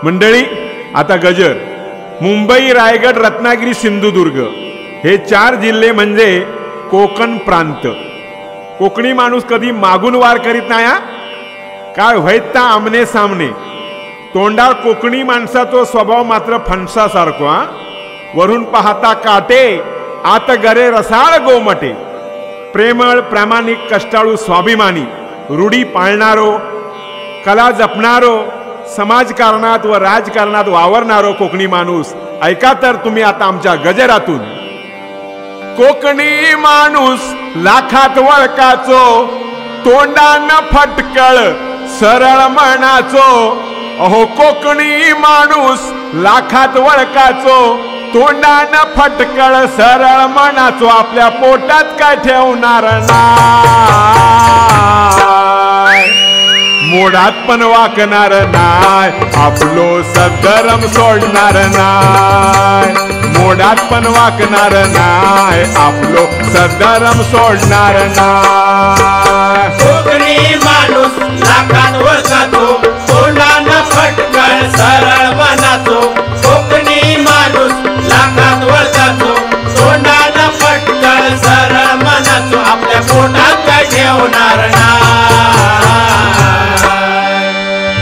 मंडळी, आता गजर. मुंबई, रायगड, रत्नागिरी, सिंधुदुर्ग हे 4 जिल्हे म्हणजे कोकण प्रांत. कोकणी माणूस कधी मागून वार करीत नाही. काय व्हायता आमने सामने. तोंडावर कोकणी माणसाचा स्वभाव मात्र फणसासारखा. वरून पाहता काटे, आत गरे रसाळ गोमटे. प्रेमळ, प्रामाणिक, कष्टाळू, स्वाभिमानी, रूढी पाळणारो, कला जपणारो, समाजकारणात व राजकारणात वावरणारो कोकणी माणूस. ऐका तर तुम्ही आता आमच्या गजरातून. कोकणी माणूस लाखात वळकाचो, तोंडानं फटकळ सरळ मनाचो. अहो कोकणी माणूस लाखात वळकाचो, तोंडानं फटकळ सरळ मनाचो. आपल्या पोटात काय ठेवणार नाय, मोडात पण वाकणार नाय. आपलो सद्धरम सोडणार नाय, मोडात पण वाकणार नाय. आपलो सद्धरम सोडणार नाय. कोकणी माणूस लाखात वळकाचो, तोंडानं फटकळ सरळ मनाचो. कोकणी माणूस लाखात वळकाचो, तोंडानं फटकळ सरळ मनाचो. आपल्या पोटात काय ठेवणार नाय,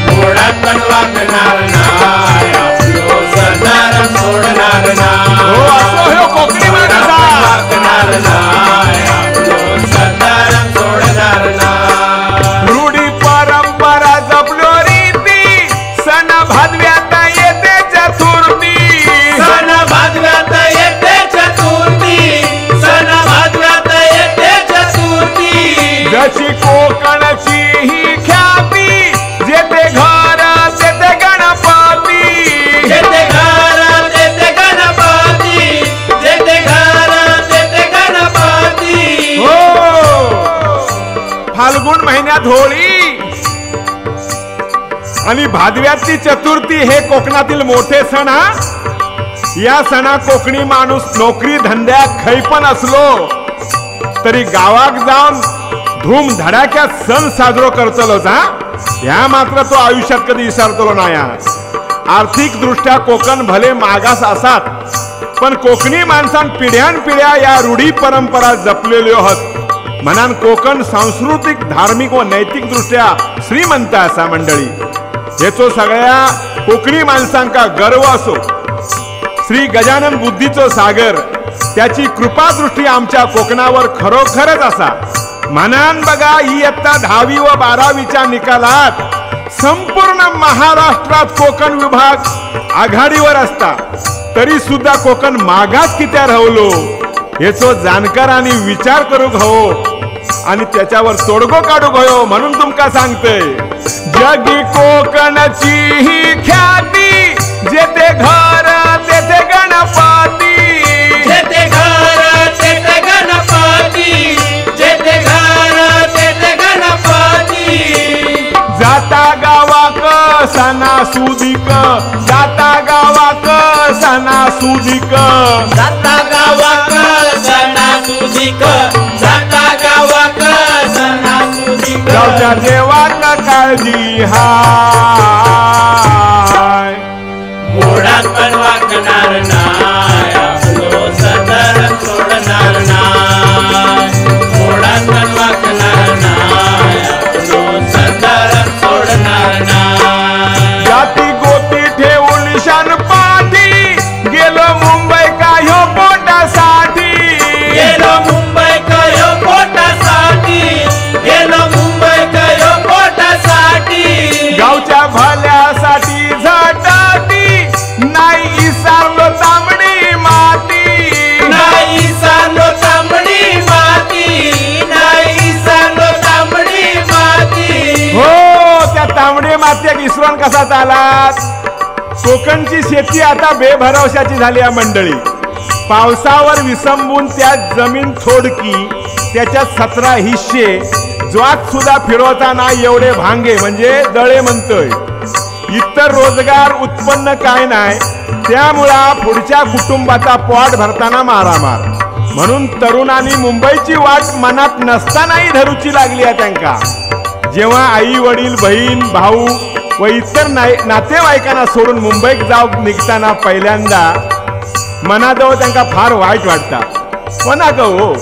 मोडात पण वाकणार नाय. आपलो सद्धरम सोडणार नाय, कोकणी माणूस वाकणार नाय. आपलो सद्धरम सोडणार नाय. रूढी परंपरा जपलो रीती, सण भादव्यात येते चतुर्थी. सण भादव्यात येते चतुर्थी, सण भादव्यात येते चतुर्थी. जशी कोकणची ही ख्याती, जेथे घर तेथे गणपती. जेथे घर तेथे गणपती, जेथे घर तेथे गणपती. हो, फाल्गुन महिन्यात होळी आणि भादव्यातली चतुर्थी हे कोकणातील मोठे सण. या सणा कोकणी माणूस नोकरी धंद्यात खै पण असलो तरी गावात जाऊन धूम धडाक्यात सण साजरो करतलोच. ह्या मात्र तो आयुष्यात कधी विसरतलो नाही. आर्थिक दृष्ट्या कोकण भले मागास असात, पण कोकणी माणसां पिढ्यान पिढ्या या रूढी परंपरा जपलेल्यो आहोत. म्हणान कोकण सांस्कृतिक, धार्मिक व नैतिक दृष्ट्या श्रीमंत असा. मंडळी, हेचो सगळ्या कोकणी माणसांका गर्व असो. श्री गजानन बुद्धीचो सागर, त्याची कृपा दृष्टी आमच्या कोकणावर खरोखरच असा. म्हणान बघा, इयत्ता 10वी व 12वीच्या निकालात संपूर्ण महाराष्ट्रात कोकण विभाग आघाडीवर असता, तरी सुद्धा कोकण मागास कित्या राहलो याचो जाणकारांनी विचार करूक हवो आणि त्याच्यावर तोडगो काढूक हवो. म्हणून तुमका सांगतोय, जगी कोकणची ही ख्याती, जेथे घर तेथे गणपती. जेथे घर तेथे गणपती, जेथे घर तेथे गणपती. जाता गावाक सणासुदीक, जाता गावाक सणासुदीक. जाता गावाक सणासुदीक, जाता गावाक सणासुदीक. गावच्या देवाला काळजी हाय, मोडात पण वाकणार नाय. आपलो सद्धरम सोडणार नाय, मोडात पण वाकणार नाय. आपलो सद्धरम सोडणार नाय. जाती गोती ठेवून शान पाठी, गेलो मुंबई कायो पोटासाठी. गेलो मुंबई कयो पोटासाठी, गेलो मुंबई कयो पोटासाठी. गावच्या भल्यासाठी झटाटी, नाही इसारलो तांबडी माती. नाही सालो तांबडी माती, नाही सालो तांबडी माती. हो, त्या तांबडी मातीक इसरून कसा चालात. कोकणची शेती आता बेभरवशाची झाली आहे. मंडळी, पावसावर विसंबून त्या जमीन थोडकी, त्याच्यात 17 हिस्से, ज्वात सुद्धा फिरवताना एवढे भांगे म्हणजे दळे म्हणतोय. इतर रोजगार उत्पन्न काय नाही, त्यामुळं पुढच्या कुटुंबाचा पोट भरताना मारामार. म्हणून तरुणांनी मुंबईची वाट मनात नसतानाही धरूची लागली आहे त्यांका. जेव्हा आई वडील, बहीण भाऊ व इतर नातेवाईकांना सोडून मुंबईत जाऊ निघताना पहिल्यांदा मनाजवळ त्यांना फार वाईट वाटता. म्हणा ग हो,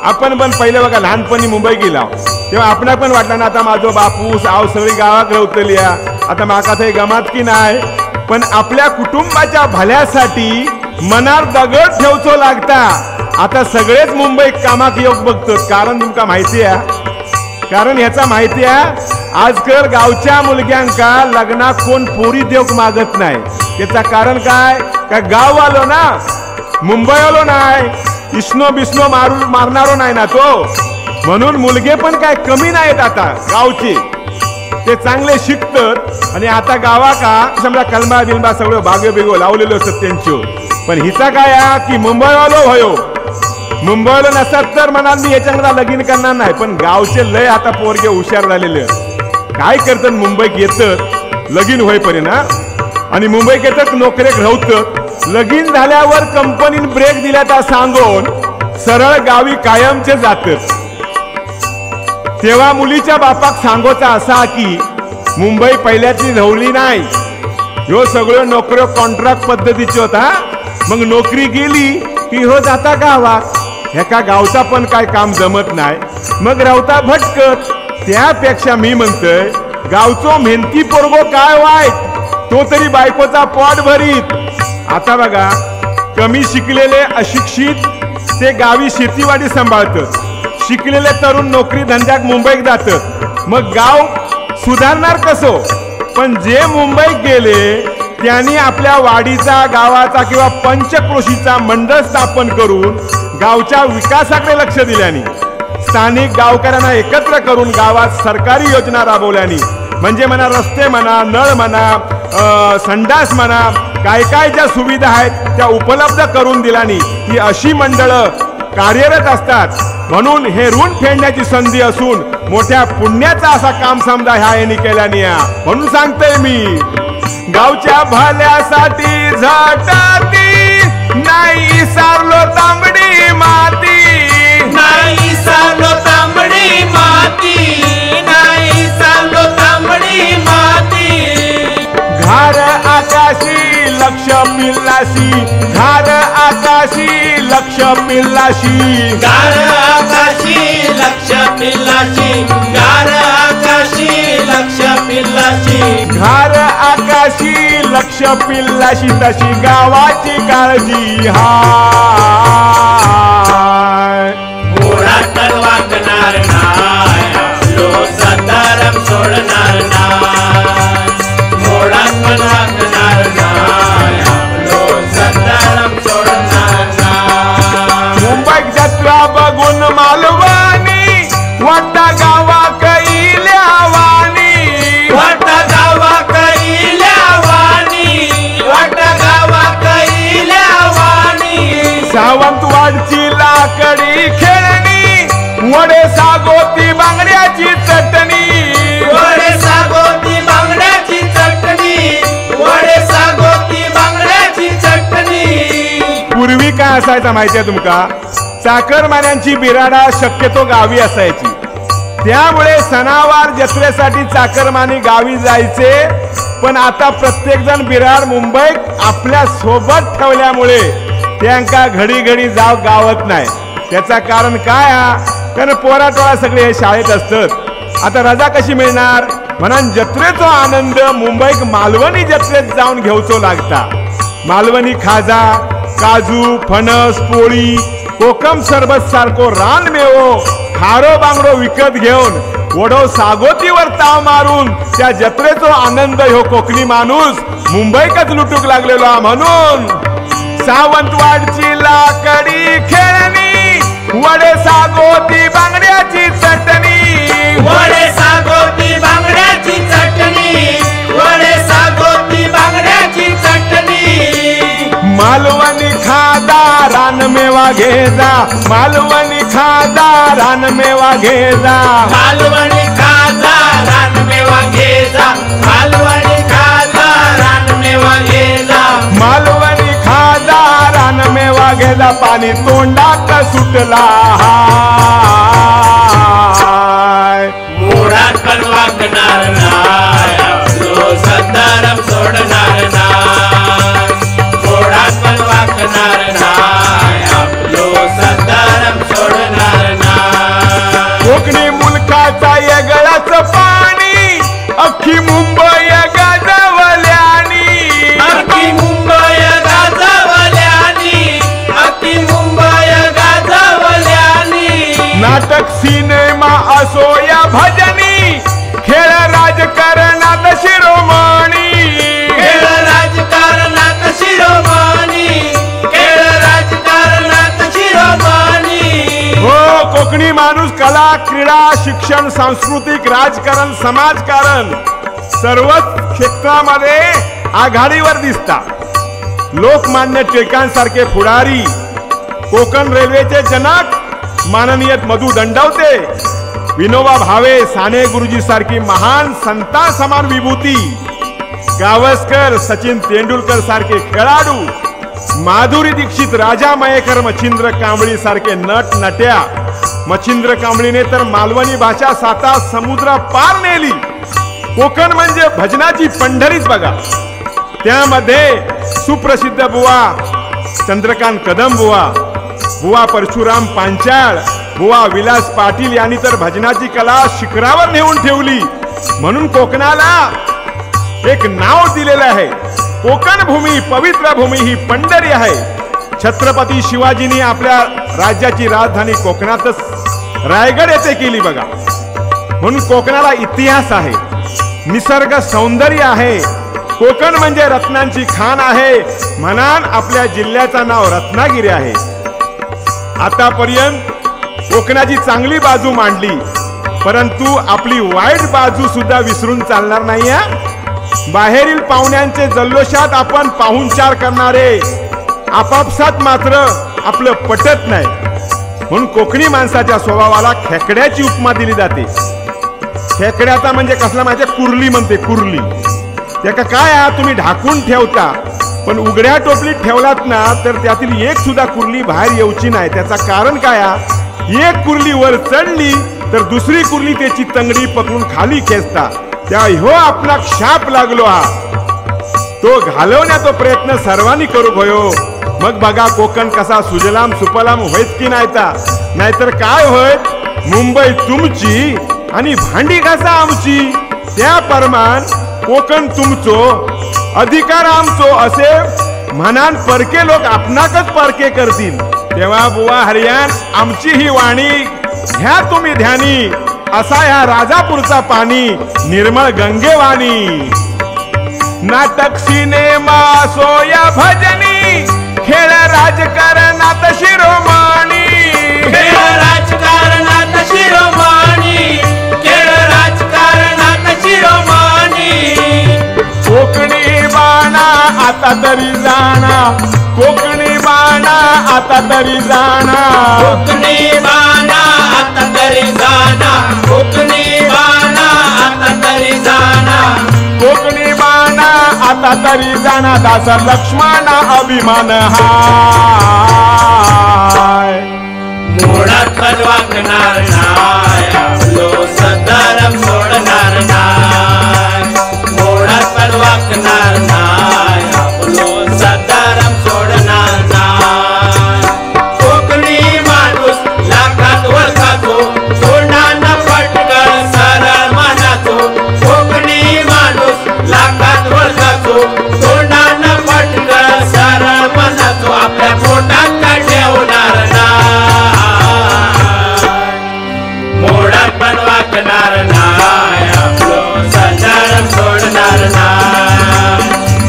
आपण पण पहिले बघा लहानपणी मुंबई गेला तेव्हा आपणा पण वाटलं ना आता माझं बापूस आव सगळी गावात रवतली आता माका थंय गमात की नाही. पण आपल्या कुटुंबाच्या भल्यासाठी मनार दगड ठेवचो लागता. आता सगळेच मुंबईत कामाक योग बघतात. कारण तुमका माहिती आहे, कारण ह्याचा माहिती आहे आजकाल गावच्या मुलग्यांका लग्नात कोण पोरी देऊक मागत नाही. याचा कारण काय का गाव आलो ना, मुंबई आलो नाही, इस्नो बिस्नो मारणारो नाही ना तो. म्हणून मुलगे पण काय कमी नाहीत आता गावचे, ते चांगले शिकतात. आणि आता गावा का समजा कलमा बिलमा सगळं बागे बिगो लावलेलो असतात त्यांच्यो. पण हिचा काय की मुंबई आलो भयो, मुंबईला नसतात तर म्हणाल मी याच्याकडे लगीन करणार नाही. पण गावचे लय आता पोरगे हुशार झालेले काय करतात, मुंबईत येतात लगीन होईपर्यंत आणि मुंबईत येतात नोकरीक राहतात. लगीन झाल्यावर कंपनीन ब्रेक दिल्या तर सांगून सरळ गावी कायमचे जातात. तेव्हा मुलीच्या बापाक सांगोचा असा की मुंबई पहिल्याची राहली नाही, ह्यो सगळं नोकऱ्यो कॉन्ट्रॅक्ट पद्धतीची होता. मग नोकरी गेली की हो जाता गावात, ह्याका गावचा पण काय काम जमत नाही, मग रावता भटकत. त्यापेक्षा मी म्हणतोय गावचो मेहनती पोरगो काय वाईट, तो तरी बायकोचा पोट भरीत. आता बघा कमी शिकलेले अशिक्षित ते गावी शेतीवाडी सांभाळतात, शिकलेले तरुण नोकरी धंद्यात मुंबईत जातात. मग गाव सुधारणार कसो. पण जे मुंबईत गेले त्यांनी आपल्या वाडीचा गावाचा किंवा पंचक्रोशीचा मंडळ स्थापन करून गावच्या विकासाकडे लक्ष दिल्याने, स्थानिक गावकऱ्यांना एकत्र करून गावात सरकारी योजना राबवल्याने, म्हणजे म्हणा रस्ते म्हणा, नळ म्हणा, संडास म्हणा, काय काय ज्या सुविधा आहेत त्या उपलब्ध करून दिल्याने ही अशी मंडळं कार्यरत असतात. म्हणून हे ऋण फेडण्याची संधी असून मोठ्या पुण्याचा असा काम समजा ह्या यांनी केल्याने. म्हणून सांगतोय मी गावच्या भल्यासाठी झटाती नाही सारलो तांबडी माती, नाही सालो तांबडी माती, नाही सालो तांबडी माती. घार आकाशी लक्ष पिल्लाशी, घार आकाशी लक्ष पिल्लाशी, गार आकाशी लक्ष पिल्लाशी, गार आकाशी लक्ष पिल्लाशी. घार आकाशी लक्ष पिल्लाशी तशी गावाची काळजी हाय. घोडात वागणार नाय, लो सतारम सोडणार नाय. घोडात वागणार नाय, लो सतारम सोडणार नाय. मुंबईत जत्रा बघून मालवानी वाटा गावा कैल्या वाणी, वाटा गावा कैल्या वाणी, वाटा गावा कैल्या वाणी. सावंतवाडची लाकडी खेळणी, वडे सागोती बांगड्याची चटणी, वडे सागोती बांगड्याची चटणी, वडे सागोती बांगड्याची चटणी. पूर्वी काय असायचं माहितीये तुमका, चाकरमान्यांची बिराडा शक्यतो गावी असायची. त्यामुळे सणावार जत्रेसाठी चाकरमानी गावी जायचे. पण आता प्रत्येक जण बिराड मुंबईत आपल्या सोबत ठेवल्यामुळे त्यांका घडी घडी जाव गावत नाही. त्याचा कारण काय कारण पोराटोळा सगळे हे शाळेत असतात. आता रजा कशी मिळणार म्हणून जत्रेचा आनंद मुंबईत मालवणी जत्रेत जाऊन घेऊचो लागता. मालवणी खाजा, काजू, फणस, पोळी, कोकम सरबत सारखो रान मेवो, खारो बांगडो विकत घेऊन वडो सागोतीवर ताव मारून त्या जत्रेचो आनंद ह्यो कोकणी माणूस मुंबईकच लुटूक लागलेलो. म्हणून सावंतवाडची लाकडी खेळणी, वडे सागोती बांगड्याची चटणी, वडे सागोती बांगड्याची चटणी, वडे सागोती बांगड्याची चटणी. मालवणी खादा रानमेवा घेजा, मालवणी खादा रानमेवा घेजा, मालवणी खाजा रानमेवा घेजा, मालवणी खाजा रानमेवा घेजा. मालवणी खादा रानमेवा घेजा, पाणी तोंडात सुटला हाय. घोडात पण वागणार नाय, लो अख्खी मुंबई गाजवल्यानी, अख्खी मुंबई गाजवल्यानी, अख्खी मुंबई गाजवल्यानी. नाटक सिनेमा असो या भजनी, खेळ राजकारणात शिरोमणी, खेळ राजकारणात शिरोमणी, खेळ राजकारणात शिरोमणी. हो कोकणी माणूस कला, क्रीडा, शिक्षण, सांस्कृतिक, राजकारण, समाजकारण सर्वच क्षेत्रामध्ये आघाडीवर दिसतात. लोकमान्य टिळकांसारखे पुढारी, कोकण रेल्वेचे जनक माननीय मधु दंडवते, विनोबा भावे, साने गुरुजी सारखी महान संता समान विभूती, गावस्कर, सचिन तेंडुलकर सारखे खेळाडू, माधुरी दीक्षित, राजा मयेकर, मच्छिंद्र कांबळी सारखे नट नट्या. मच्छिंद्र कांबळीने तर मालवणी भाषा 7 समुद्र पार नेली. कोकण म्हणजे भजनाची पंढरीच बघा. त्यामध्ये सुप्रसिद्ध बुवा चंद्रकांत कदम बुवा, बुवा परशुराम पांचाळ, बुवा विलास पाटील यांनी तर भजनाची कला शिखरावर नेऊन ठेवली. म्हणून कोकणाला एक नाव दिलेलं आहे. कोकण भूमी, पवित्र भूमी ही पंढरी आहे. छत्रपती शिवाजींनी आपल्या राज्याची राजधानी कोकणातच रायगड येथे केली बघा. म्हणून कोकणाला इतिहास आहे, निसर्ग सौंदर्य आहे. कोकण म्हणजे रत्नांची खाण आहे. म्हणून आपल्या जिल्ह्याचं नाव रत्नागिरी आहे. आतापर्यंत कोकणाची चांगली बाजू मांडली, परंतु आपली वाईट बाजू सुद्धा विसरून चालणार नाही. बाहेरील पाहुण्यांचे जल्लोषात आपण पाहुणचार करणारे आपापसात मात्र आपलं पटत नाही. म्हणून कोकणी माणसाच्या स्वभावाला खेकड्याची उपमा दिली जाते. खेकड्याचा म्हणजे कसला माहिती, कुर्ली म्हणते, कुर्ली. त्याका काय तुम्ही ढाकून ठेवता, पण उघड्या टोपलीत ठेवलात ना तर त्यातील एक सुद्धा कुर्ली बाहेर येऊची नाही. त्याचा कारण काय, एक कुर्ली वर चढली तर दुसरी कुर्ली त्याची तंगडी पकडून खाली खेचता. त्या हो आपला शाप लागलो तो घालवण्याचा प्रयत्न सर्वांनी करू भयो. मग बघा कोकण कसा सुजलाम सुफलाम होईत की नाहीतर काय होईत, मुंबई तुमची आणि भांडी कसा आमची. त्या परमान कोकण तुमचो, अधिकार आमचो असे म्हणान परके लोक आपणाकच परके करतील. तेव्हा बुवा हरियाण आमची ही वाणी घ्या तुम्ही ध्यानी, असा ह्या राजापूरचा पाणी निर्मळ गंगेवाणी. नाटक सिनेमा सोया भजनी, खेळ राजकारणात शिरोमणी, खेळ राजकारणात शिरोमणी, खेळ राजकारणात शिरोमणी. कोकणी बाणा आता तरी जाणा, कोकणी बाणा आता तरी जाणा, कोकणी बाणा आता तरी जाणा, कोकणी बाणा आता तरी जाणा, कोकणी बाणा आता तरी जाणा. दास लक्ष्मण अभिमान हाय. मोडात पण वागणार नाय, आपलो सदारम सोडणार नाय. मोडात पण वागणार नाय, आपलो सदारम सोडणार नाय. कोकणी माणूस लाखात वळखातो, तोंडानं पटकन सरळ मनातो. कोकणी माणूस लाखात वळखातो, तोंडानं पटकन सरळ मनातो. आपल्या पोटात काय ठेवणार नाय, मोडात पण वागणार नाय, आपलो सदारम सोडणार नाय.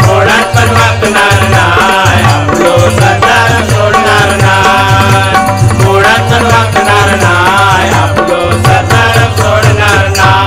मोडात पण वागणार नाय, आपलो सदारम सोडणार नाय. मोडात पण वागणार नाय, आपलो सदारम सोडणार नाय.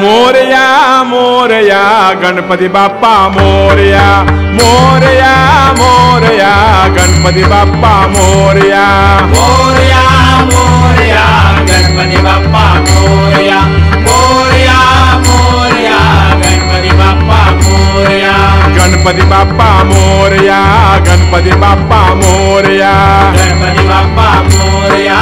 मोरया मोरया गणपती बाप्पा मोरया, मोरया मोरया गणपती बाप्पा मोरया. मोरया मोरया गणपती बाप्पा मोरया, मोरया मोरया गणपती बाप्पा मोरया. गणपती बाप्पा मोरया, गणपती बाप्पा मोरया, गणपती बाप्पा मोरया.